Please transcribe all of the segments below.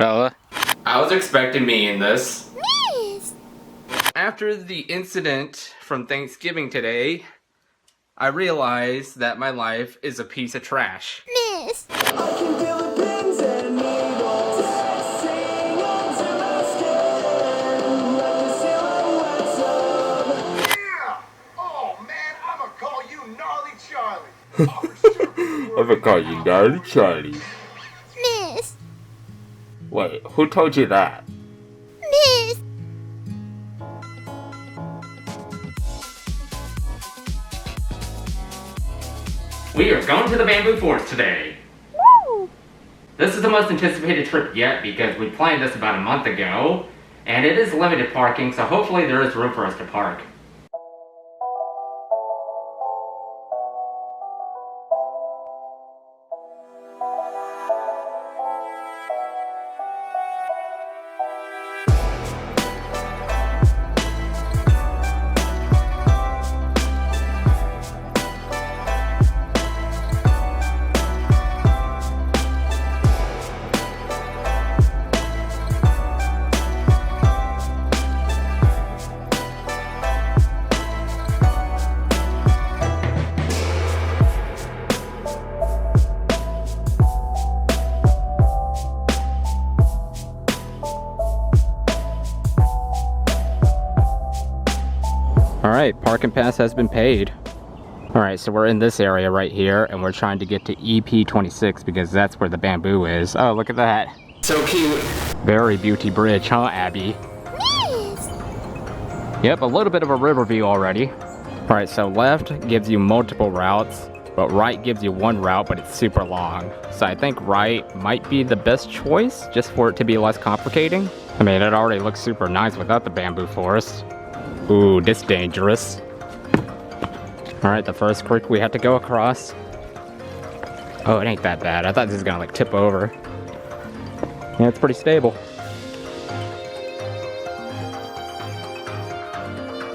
Bella? I was expecting me in this. Miss! After the incident from Thanksgiving today, I realized that my life is a piece of trash. Miss! I can feel the pins and needles pressing onto my skin like the silhouettes of... Yeah! Oh man, I'ma call you Gnarly Charlie. I'm gonna call you Gnarly Charlie. Miss! Wait, who told you that? Miss! We are going to the bamboo forest today. Woo! This is the most anticipated trip yet because we planned this about a month ago, and it is limited parking, so hopefully there is room for us to park. Alright, parking pass has been paid. Alright, so we're in this area right here, and we're trying to get to EP26 because that's where the bamboo is. Oh, look at that. So cute. Very beauty bridge, huh, Abby? Miss! Yep, a little bit of a river view already. Alright, so left gives you multiple routes, but right gives you one route, but it's super long. So I think right might be the best choice, just for it to be less complicating. I mean, it already looks super nice without the bamboo forest. Ooh, this dangerous. Alright, the first creek we had to go across. Oh, it ain't that bad. I thought this was gonna like tip over. Yeah, it's pretty stable.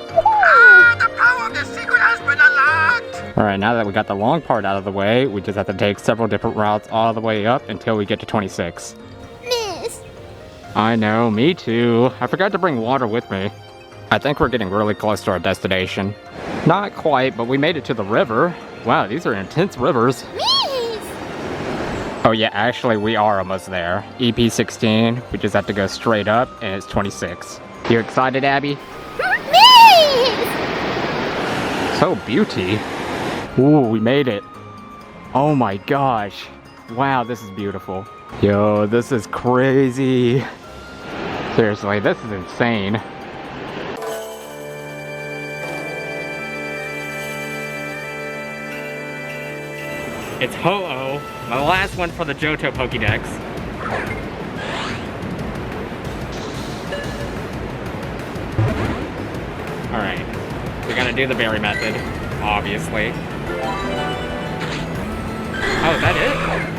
The power of the secret has been unlocked! Alright, now that we got the long part out of the way, we just have to take several different routes all the way up until we get to 26. Miss! I know, me too. I forgot to bring water with me. I think we're getting really close to our destination. Not quite, but we made it to the river. Wow, these are intense rivers. Miss! Oh yeah, actually we are almost there. EP16, we just have to go straight up, and it's 26. You excited, Abby? Miss! So beauty. Ooh, we made it. Oh my gosh. Wow, this is beautiful. Yo, this is crazy. Seriously, this is insane. It's Ho-Oh, my last one for the Johto Pokédex. Alright, we're gonna do the berry method, obviously. Oh, is that it?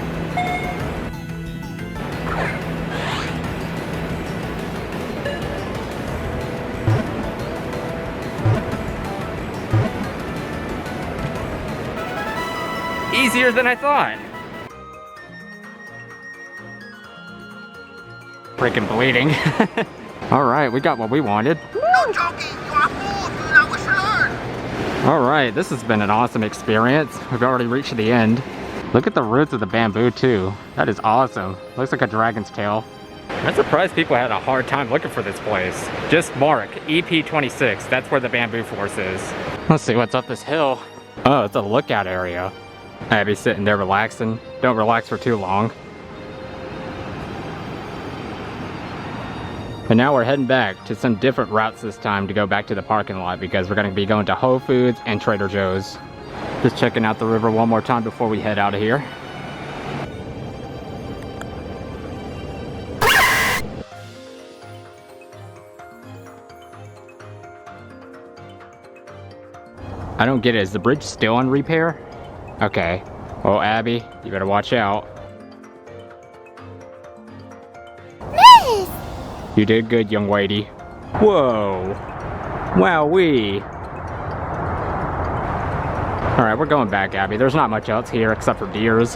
Easier than I thought. Freaking bleeding. Alright, we got what we wanted. No joking, you are fools, do not wish to learn! Alright, this has been an awesome experience. We've already reached the end. Look at the roots of the bamboo too. That is awesome. Looks like a dragon's tail. I'm surprised people had a hard time looking for this place. Just mark EP26, that's where the bamboo forest is. Let's see what's up this hill. Oh, it's a lookout area. Abby's sitting there relaxing. Don't relax for too long. And now we're heading back to some different routes this time to go back to the parking lot because we're going to be going to Whole Foods and Trader Joe's. Just checking out the river one more time before we head out of here. I don't get it. Is the bridge still on repair? Okay. Well, Abby, you better watch out. Miss! You did good, young lady. Whoa. Wowee. Alright, we're going back, Abby. There's not much else here except for deers.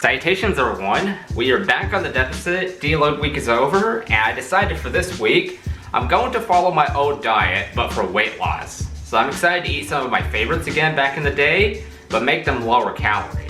Salutations everyone, we are back on the deficit, deload week is over, and I decided for this week, I'm going to follow my old diet, but for weight loss. So I'm excited to eat some of my favorites again back in the day, but make them lower calorie.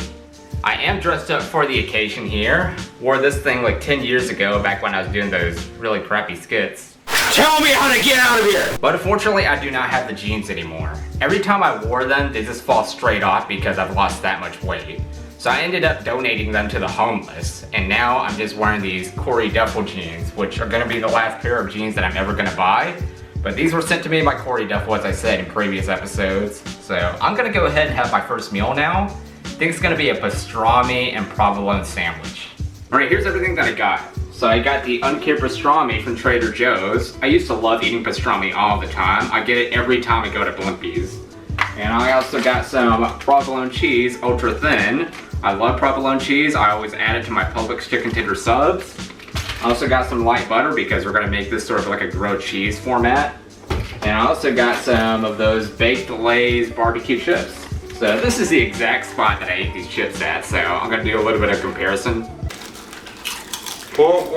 I am dressed up for the occasion here, wore this thing like 10 years ago back when I was doing those really crappy skits. Tell me how to get out of here! But unfortunately, I do not have the jeans anymore. Every time I wore them, they just fall straight off because I've lost that much weight. So I ended up donating them to the homeless, and now I'm just wearing these Corey Duffel jeans, which are gonna be the last pair of jeans that I'm ever gonna buy. But these were sent to me by Corey Duffel, as I said in previous episodes. So I'm gonna go ahead and have my first meal now. I think it's gonna be a pastrami and provolone sandwich. Alright, here's everything that I got. So I got the uncured pastrami from Trader Joe's. I used to love eating pastrami all the time. I get it every time I go to Blimpies. And I also got some provolone cheese, ultra thin. I love provolone cheese. I always add it to my Publix chicken tender subs. I also got some light butter because we're gonna make this sort of like a grilled cheese format. And I also got some of those baked Lay's barbecue chips. So this is the exact spot that I ate these chips at, so I'm gonna do a little bit of comparison. Alright,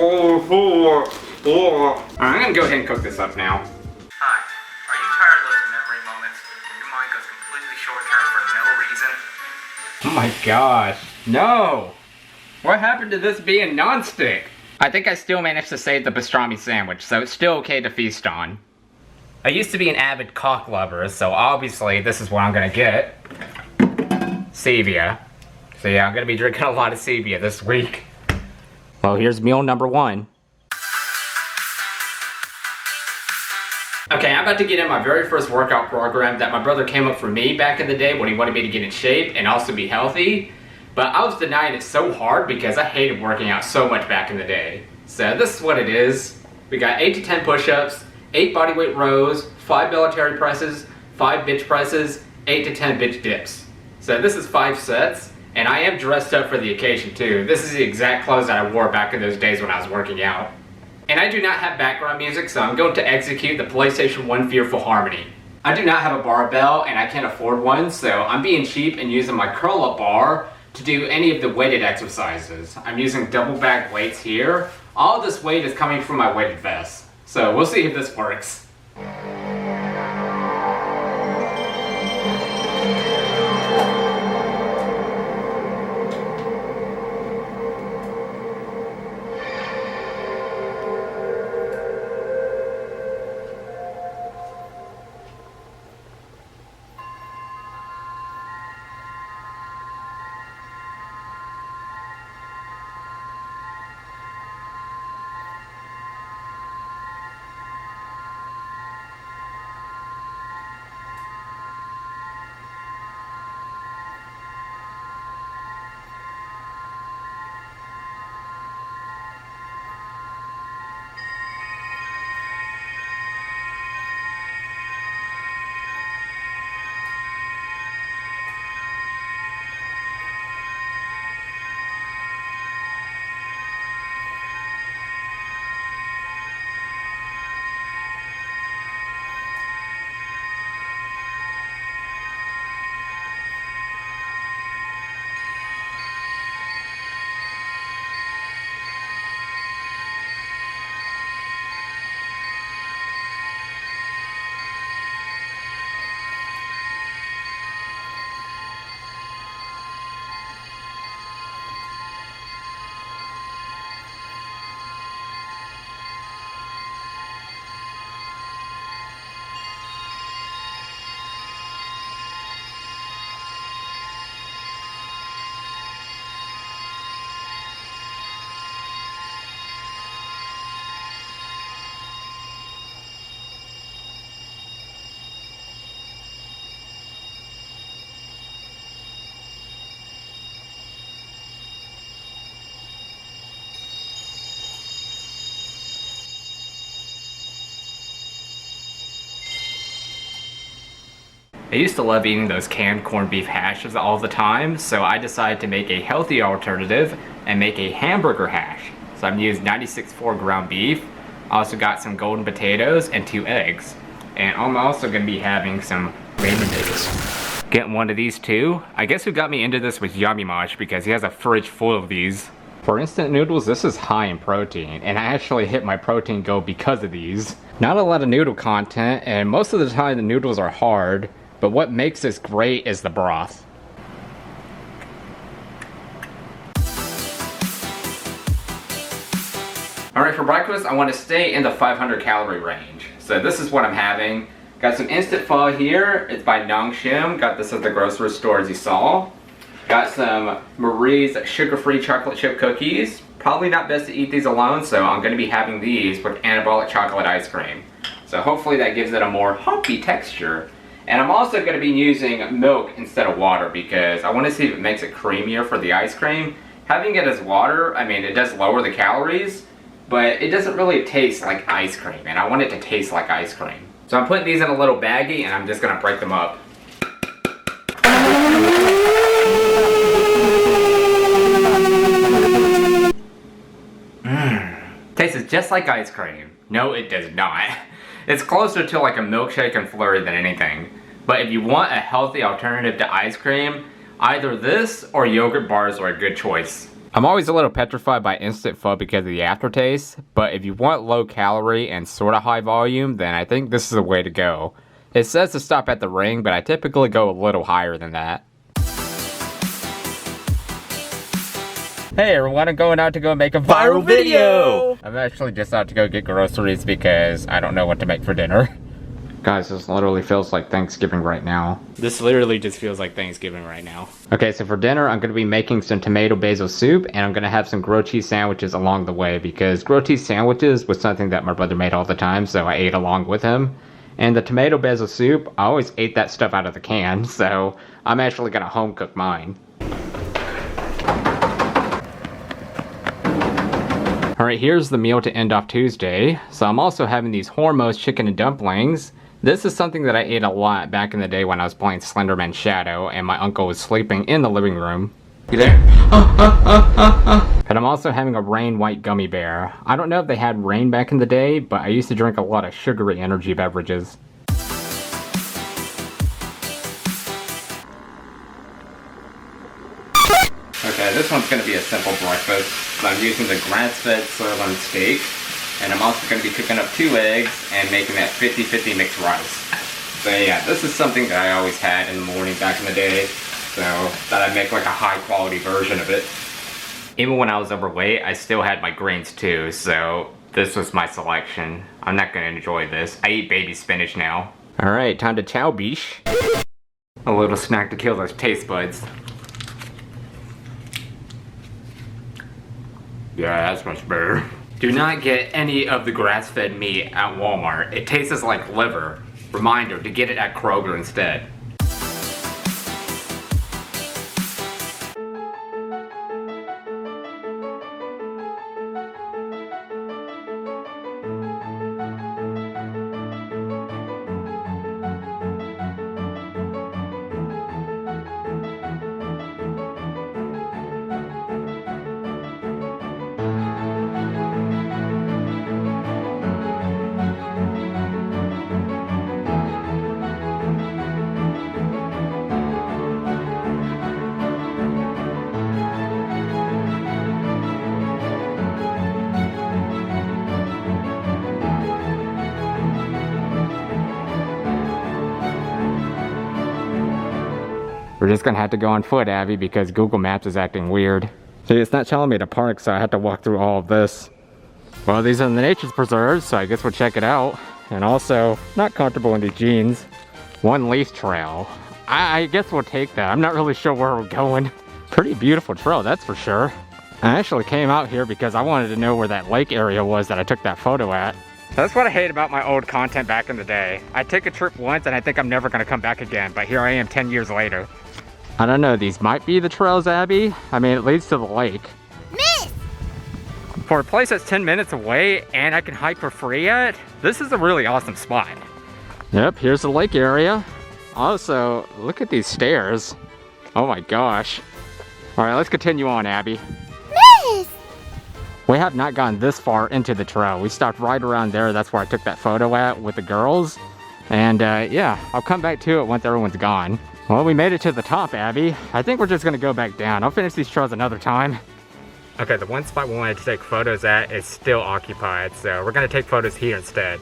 I'm gonna go ahead and cook this up now. Hi, are you tired of those memory moments when your mind goes completely short-term for no reason? Oh my gosh, no! What happened to this being non-stick? I think I still managed to save the pastrami sandwich, so it's still okay to feast on. I used to be an avid cock lover, so obviously this is what I'm gonna get. Stevia. So yeah, I'm gonna be drinking a lot of stevia this week. Well, here's meal number one. Okay, I'm about to get in my very first workout program that my brother came up for me back in the day when he wanted me to get in shape and also be healthy. But I was denying it so hard because I hated working out so much back in the day. So this is what it is. We got 8 to 10 push-ups, 8 bodyweight rows, 5 military presses, 5 bench presses, 8 to 10 bench dips. So this is 5 sets, and I am dressed up for the occasion too. This is the exact clothes that I wore back in those days when I was working out. And I do not have background music, so I'm going to execute the PlayStation 1 Fearful Harmony. I do not have a barbell, and I can't afford one, so I'm being cheap and using my curl-up bar to do any of the weighted exercises. I'm using double bag weights here. All of this weight is coming from my weighted vest. So we'll see if this works. I used to love eating those canned corned beef hashes all the time, so I decided to make a healthy alternative and make a hamburger hash. So I'm using 96.4 ground beef. I also got some golden potatoes and 2 eggs. And I'm also going to be having some ramen noodles. Getting one of these too. I guess who got me into this was Yummy Mosh because he has a fridge full of these. For instant noodles, this is high in protein, and I actually hit my protein goal because of these. Not a lot of noodle content, and most of the time the noodles are hard, but what makes this great is the broth. Alright, for breakfast, I want to stay in the 500 calorie range. So this is what I'm having. Got some instant pho here. It's by Nongshim. Got this at the grocery store as you saw. Got some Marie's sugar-free chocolate chip cookies. Probably not best to eat these alone, so I'm going to be having these with anabolic chocolate ice cream. So hopefully that gives it a more hoppy texture. And I'm also going to be using milk instead of water because I want to see if it makes it creamier for the ice cream. Having it as water, I mean, it does lower the calories, but it doesn't really taste like ice cream, and I want it to taste like ice cream. So I'm putting these in a little baggie, and I'm just going to break them up. Tastes just like ice cream. No, it does not. It's closer to like a milkshake and flurry than anything. But if you want a healthy alternative to ice cream, either this or yogurt bars are a good choice. I'm always a little petrified by instant pho because of the aftertaste, but if you want low calorie and sorta high volume, then I think this is the way to go. It says to stop at the ring, but I typically go a little higher than that. Hey everyone, I'm going out to go make a viral video! I'm actually just out to go get groceries because I don't know what to make for dinner. Guys, this literally feels like Thanksgiving right now. This literally just feels like Thanksgiving right now. Okay, so for dinner, I'm going to be making some tomato basil soup, and I'm going to have some grilled cheese sandwiches along the way, because grilled cheese sandwiches was something that my brother made all the time, so I ate along with him. And the tomato basil soup, I always ate that stuff out of the can, so I'm actually going to home cook mine. Alright, here's the meal to end off Tuesday. So I'm also having these Hormuz chicken and dumplings. This is something that I ate a lot back in the day when I was playing Slenderman Shadow and my uncle was sleeping in the living room. You there? And I'm also having a Rain White Gummy Bear. I don't know if they had Rain back in the day, but I used to drink a lot of sugary energy beverages. Okay, this one's going to be a simple breakfast. So I'm using the grass-fed sirloin steak. And I'm also going to be cooking up 2 eggs and making that 50-50 mixed rice. So yeah, this is something that I always had in the morning back in the day. So thought I'd make like a high quality version of it. Even when I was overweight, I still had my greens too. So this was my selection. I'm not going to enjoy this. I eat baby spinach now. Alright, time to chow bish. A little snack to kill those taste buds. Yeah, that's much better. Do not get any of the grass-fed meat at Walmart. It tastes like liver. Reminder to get it at Kroger instead. We're just gonna have to go on foot, Abby, because Google Maps is acting weird. See, it's not telling me to park, so I have to walk through all of this. Well, these are the nature's preserves, so I guess we'll check it out. And also, not comfortable in these jeans. One leaf trail. I guess we'll take that. I'm not really sure where we're going. Pretty beautiful trail, that's for sure. I actually came out here because I wanted to know where that lake area was that I took that photo at. That's what I hate about my old content back in the day. I take a trip once and I think I'm never gonna come back again, but here I am 10 years later. I don't know, these might be the trails, Abby. I mean, it leads to the lake. Miss! For a place that's 10 minutes away and I can hike for free at, this is a really awesome spot. Yep, here's the lake area. Also, look at these stairs. Oh my gosh. All right, let's continue on, Abby. Miss! We have not gone this far into the trail. We stopped right around there. That's where I took that photo at with the girls. And yeah, I'll come back to it once everyone's gone. Well, we made it to the top, Abby. I think we're just gonna go back down. I'll finish these trails another time. Okay, the one spot we wanted to take photos at is still occupied, so we're gonna take photos here instead.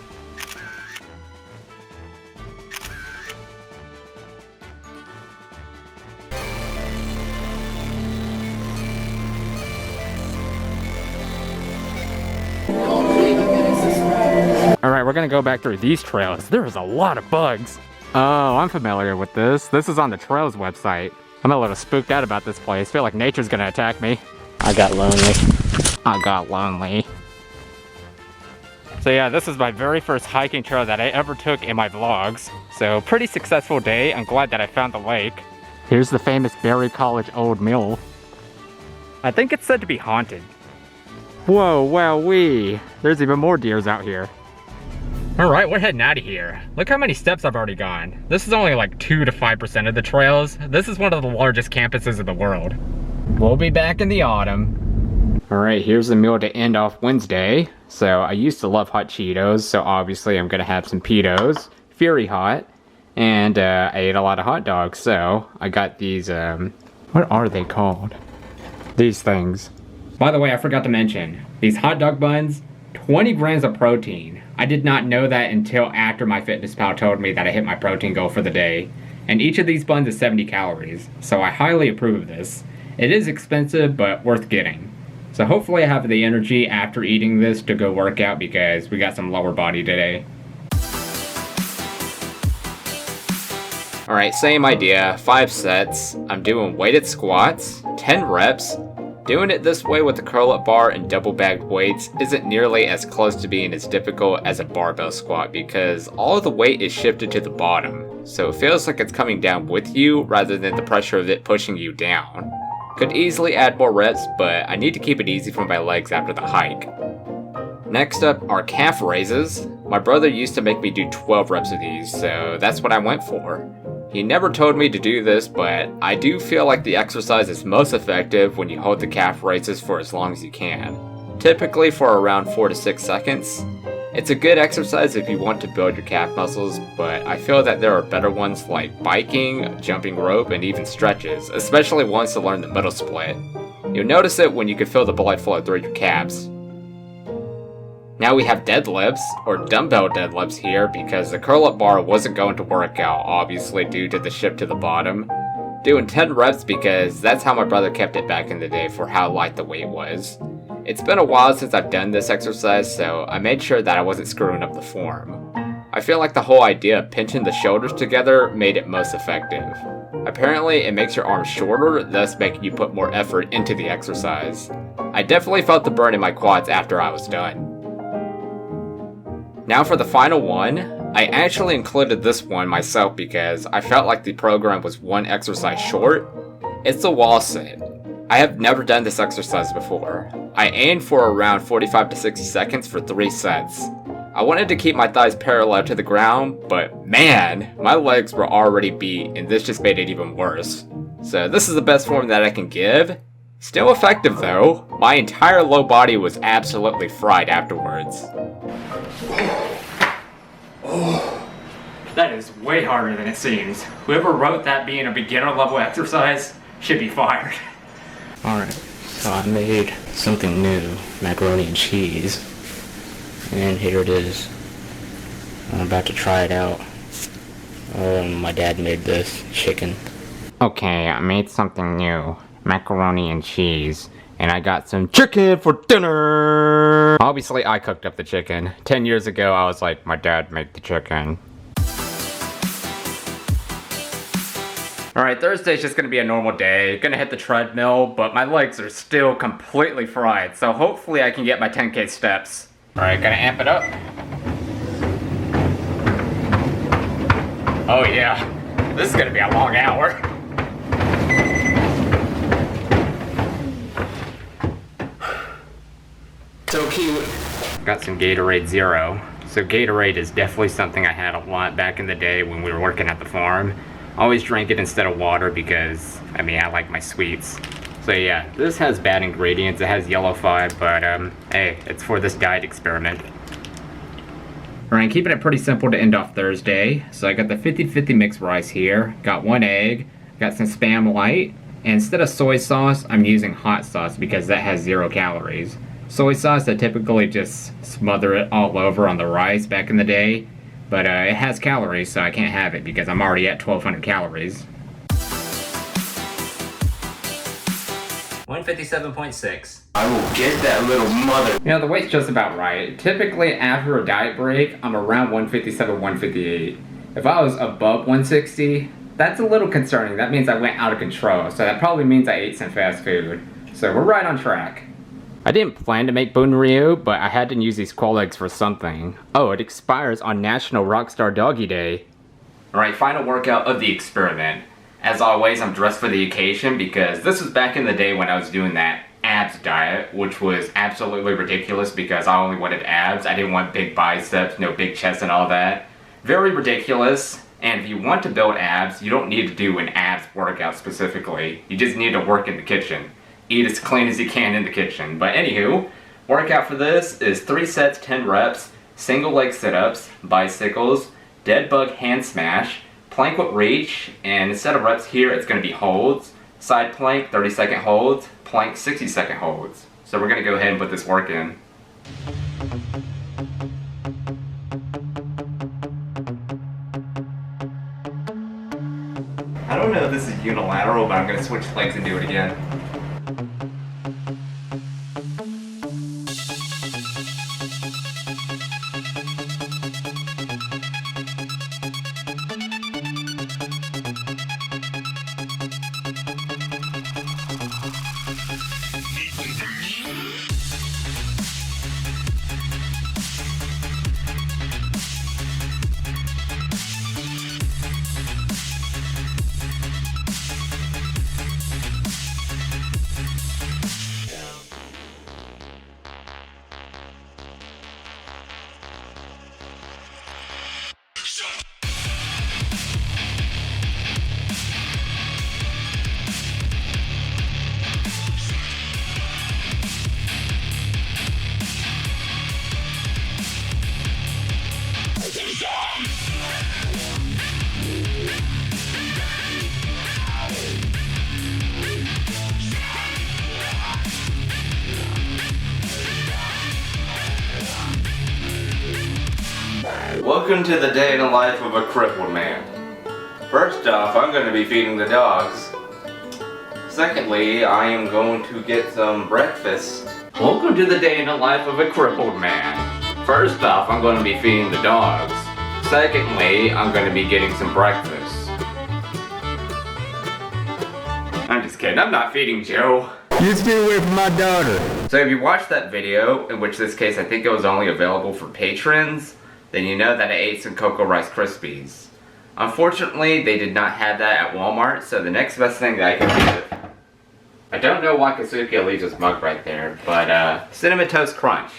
Alright, we're gonna go back through these trails. There is a lot of bugs. Oh, I'm familiar with this. This is on the Trails website. I'm a little spooked out about this place. Feel like nature's gonna attack me. I got lonely. So yeah, this is my very first hiking trail that I ever took in my vlogs. So pretty successful day. I'm glad that I found the lake. Here's the famous Berry College Old Mill. I think it's said to be haunted. Whoa, wowee. There's even more deers out here. Alright, we're heading out of here. Look how many steps I've already gone. This is only like 2 to 5% of the trails. This is one of the largest campuses in the world. We'll be back in the autumn. Alright, here's the meal to end off Wednesday. So I used to love hot Cheetos, so obviously I'm gonna have some Pitos, Fury Hot, and I ate a lot of hot dogs, so I got these, what are they called? These things. By the way, I forgot to mention, these hot dog buns, 20 grams of protein. I did not know that until after MyFitnessPal told me that I hit my protein goal for the day. And each of these buns is 70 calories, so I highly approve of this. It is expensive, but worth getting. So hopefully I have the energy after eating this to go work out because we got some lower body today. Alright, same idea, 5 sets. I'm doing weighted squats, 10 reps. Doing it this way with the curl-up bar and double bagged weights isn't nearly as close to being as difficult as a barbell squat because all of the weight is shifted to the bottom, so it feels like it's coming down with you rather than the pressure of it pushing you down. Could easily add more reps, but I need to keep it easy for my legs after the hike. Next up are calf raises. My brother used to make me do 12 reps of these, so that's what I went for. He never told me to do this, but I do feel like the exercise is most effective when you hold the calf raises for as long as you can. Typically for around 4 to 6 seconds. It's a good exercise if you want to build your calf muscles, but I feel that there are better ones like biking, jumping rope, and even stretches, especially ones to learn the middle split. You'll notice it when you can feel the blood flow through your calves. Now we have deadlifts, or dumbbell deadlifts here, because the curl-up bar wasn't going to work out, obviously due to the shift to the bottom. Doing 10 reps because that's how my brother kept it back in the day for how light the weight was. It's been a while since I've done this exercise, so I made sure that I wasn't screwing up the form. I feel like the whole idea of pinching the shoulders together made it most effective. Apparently it makes your arms shorter, thus making you put more effort into the exercise. I definitely felt the burn in my quads after I was done. Now for the final one, I actually included this one myself because I felt like the program was one exercise short. It's a wall sit. I have never done this exercise before. I aimed for around 45 to 60 seconds for 3 sets. I wanted to keep my thighs parallel to the ground, but man, my legs were already beat and this just made it even worse. So this is the best form that I can give. Still effective though. My entire low body was absolutely fried afterwards. That is way harder than it seems. Whoever wrote that being a beginner level exercise should be fired. Alright, so I made something new, macaroni and cheese. And here it is. I'm about to try it out. My dad made this chicken. Okay, I made something new, macaroni and cheese. And I got some chicken for dinner! Obviously, I cooked up the chicken. 10 years ago, I was like, my dad made the chicken. Alright, Thursday's just gonna be a normal day. Gonna hit the treadmill, but my legs are still completely fried, so hopefully I can get my 10K steps. Alright, gonna amp it up. Oh yeah, this is gonna be a long hour. So cute. Got some Gatorade Zero. So Gatorade is definitely something I had a lot back in the day when we were working at the farm. Always drank it instead of water because, I mean, I like my sweets. So yeah, this has bad ingredients. It has yellow 5, but hey, it's for this diet experiment. Alright, keeping it pretty simple to end off Thursday. So I got the 50-50 mixed rice here. Got 1 egg. Got some Spam Light. And instead of soy sauce, I'm using hot sauce because that has 0 calories. Soy sauce, I typically just smother it all over on the rice back in the day. But it has calories, so I can't have it because I'm already at 1,200 calories. 157.6. I will get that little mother. You know, the weight's just about right. Typically, after a diet break, I'm around 157, 158. If I was above 160, that's a little concerning. That means I went out of control, so that probably means I ate some fast food. So we're right on track. I didn't plan to make Bun Ryu, but I had to use these quail eggs for something. Oh, it expires on National Rockstar Doggy Day. Alright, final workout of the experiment. As always, I'm dressed for the occasion because this was back in the day when I was doing that abs diet, which was absolutely ridiculous because I only wanted abs. I didn't want big biceps, no big chest and all that. Very ridiculous. And if you want to build abs, you don't need to do an abs workout specifically. You just need to work in the kitchen. Eat as clean as you can in the kitchen. But anywho, workout for this is 3 sets, 10 reps, single leg sit-ups, bicycles, dead bug hand smash, plank with reach, and instead of reps here, it's going to be holds. Side plank, 30-second holds. Plank, 60-second holds. So we're going to go ahead and put this work in. I don't know if this is unilateral, but I'm going to switch legs and do it again. Welcome to the day in the life of a crippled man. First off, I'm going to be feeding the dogs. Secondly, I am going to get some breakfast. Welcome to the day in the life of a crippled man. First off, I'm going to be feeding the dogs. Secondly, I'm going to be getting some breakfast. I'm just kidding, I'm not feeding Joe. You stay away from my daughter. So if you watched that video, in which this case I think it was only available for patrons, then you know that I ate some Cocoa Rice Krispies. Unfortunately, they did not have that at Walmart, so the next best thing that I can do... I don't know why Kazuki leaves his mug right there, but Cinnamon Toast Crunch.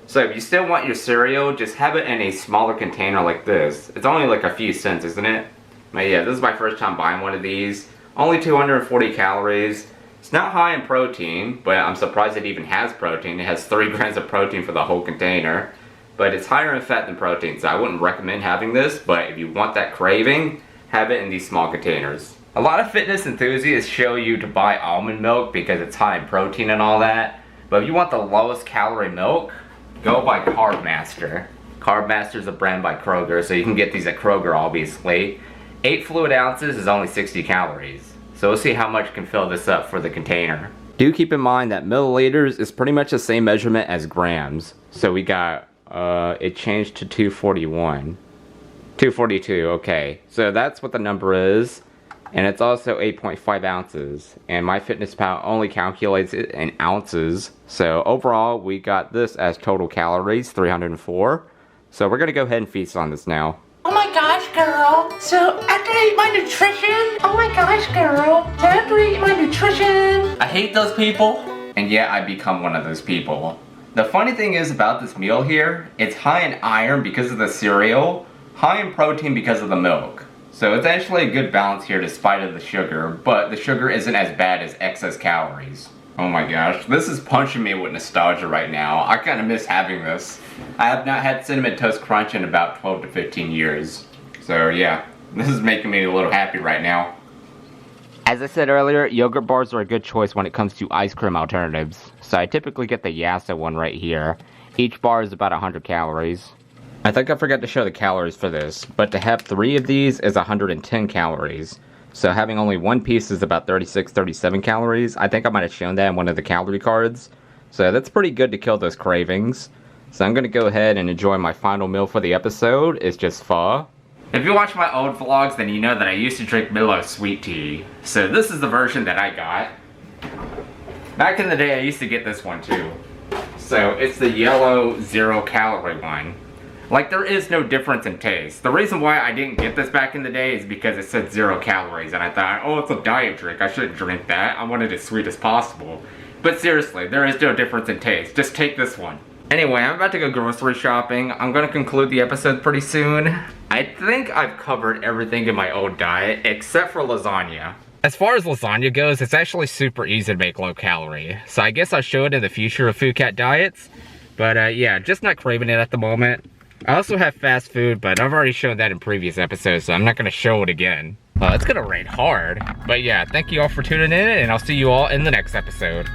So if you still want your cereal, just have it in a smaller container like this. It's only like a few cents, isn't it? But yeah, this is my first time buying one of these. Only 240 calories. It's not high in protein, but I'm surprised it even has protein. It has 3 grams of protein for the whole container. But it's higher in fat than protein, so I wouldn't recommend having this, but if you want that craving, have it in these small containers. A lot of fitness enthusiasts show you to buy almond milk because it's high in protein and all that, but if you want the lowest calorie milk, go buy Carb Master. Carb Master is a brand by Kroger, so you can get these at Kroger obviously. 8 fluid ounces is only 60 calories, so we'll see how much can fill this up for the container. Do keep in mind that milliliters is pretty much the same measurement as grams, so we got it changed to 241. 242, okay. So that's what the number is. And it's also 8.5 ounces. And MyFitnessPal only calculates it in ounces. So overall, we got this as total calories, 304. So we're gonna go ahead and feast on this now. Oh my gosh, girl. So after I eat my nutrition, oh my gosh, girl. So after I eat my nutrition. I hate those people. And yet I become one of those people. The funny thing is about this meal here, it's high in iron because of the cereal, high in protein because of the milk. So it's actually a good balance here despite of the sugar, but the sugar isn't as bad as excess calories. Oh my gosh, this is punching me with nostalgia right now. I kind of miss having this. I have not had Cinnamon Toast Crunch in about 12 to 15 years. So yeah, this is making me a little happy right now. As I said earlier, yogurt bars are a good choice when it comes to ice cream alternatives. So I typically get the Yassa one right here. Each bar is about 100 calories. I think I forgot to show the calories for this, but to have 3 of these is 110 calories. So having only one piece is about 36, 37 calories. I think I might have shown that in one of the calorie cards. So that's pretty good to kill those cravings. So I'm going to go ahead and enjoy my final meal for the episode. It's just pho. If you watch my old vlogs, then you know that I used to drink Milo sweet tea. So this is the version that I got. Back in the day, I used to get this one too. So it's the yellow 0 calorie one. Like, there is no difference in taste. The reason why I didn't get this back in the day is because it said 0 calories, and I thought, oh, it's a diet drink, I shouldn't drink that. I want it as sweet as possible. But seriously, there is no difference in taste. Just take this one. Anyway, I'm about to go grocery shopping. I'm gonna conclude the episode pretty soon. I think I've covered everything in my old diet, except for lasagna. As far as lasagna goes, it's actually super easy to make low calorie. So I guess I'll show it in the future of PhuCat Diets. But yeah, just not craving it at the moment. I also have fast food, but I've already shown that in previous episodes, so I'm not gonna show it again. It's gonna rain hard. But yeah, thank you all for tuning in, and I'll see you all in the next episode.